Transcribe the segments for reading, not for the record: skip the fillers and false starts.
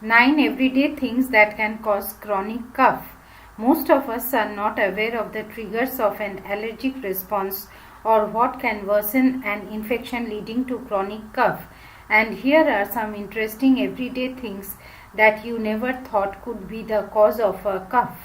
9 everyday things that can cause chronic cough. Most of us are not aware of the triggers of an allergic response or what can worsen an infection leading to chronic cough. And here are some interesting everyday things that you never thought could be the cause of a cough.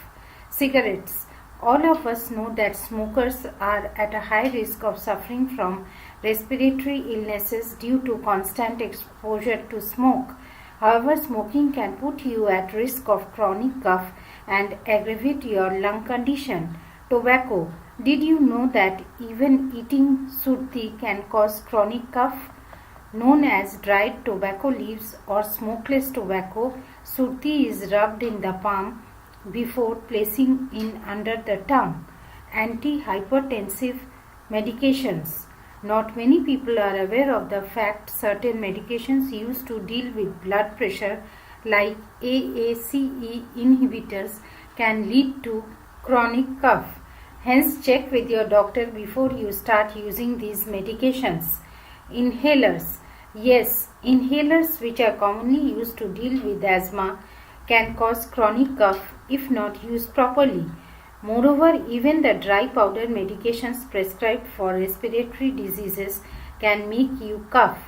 Cigarettes. All of us know that smokers are at a high risk of suffering from respiratory illnesses due to constant exposure to smoke. However, smoking can put you at risk of chronic cough and aggravate your lung condition. Tobacco. Did you know that even eating surti can cause chronic cough? Known as dried tobacco leaves or smokeless tobacco, surti is rubbed in the palm before placing in under the tongue. Antihypertensive medications. Not many people are aware of the fact certain medications used to deal with blood pressure like AACE inhibitors can lead to chronic cough. Hence, check with your doctor before you start using these medications. Inhalers. Yes, inhalers which are commonly used to deal with asthma can cause chronic cough if not used properly. Moreover, even the dry powder medications prescribed for respiratory diseases can make you cough.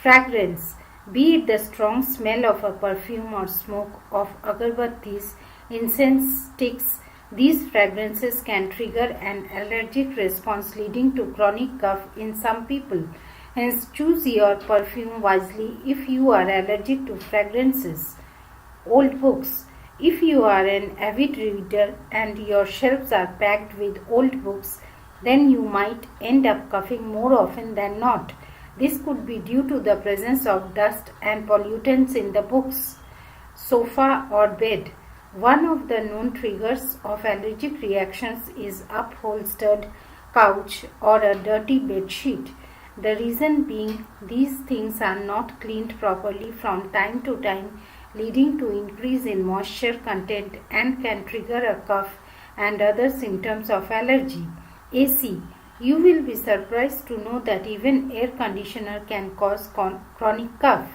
Fragrance. Be it the strong smell of a perfume or smoke of agarbattis, incense sticks, these fragrances can trigger an allergic response leading to chronic cough in some people. Hence, choose your perfume wisely if you are allergic to fragrances. Old books. If you are an avid reader and your shelves are packed with old books, then you might end up coughing more often than not. This could be due to the presence of dust and pollutants in the books. Sofa or bed. One of the known triggers of allergic reactions is upholstered couch or a dirty bed sheet. The reason being these things are not cleaned properly from time to time, leading to increase in moisture content and can trigger a cough and other symptoms of allergy. AC. You will be surprised to know that even air conditioner can cause chronic cough.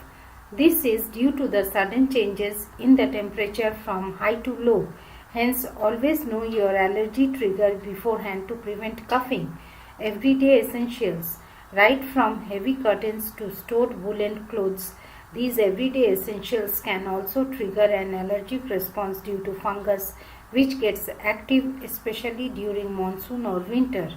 This is due to the sudden changes in the temperature from high to low. Hence, always know your allergy trigger beforehand to prevent coughing. Everyday essentials. Right from heavy curtains to stored woolen clothes, these everyday essentials can also trigger an allergic response due to fungus which gets active especially during monsoon or winter.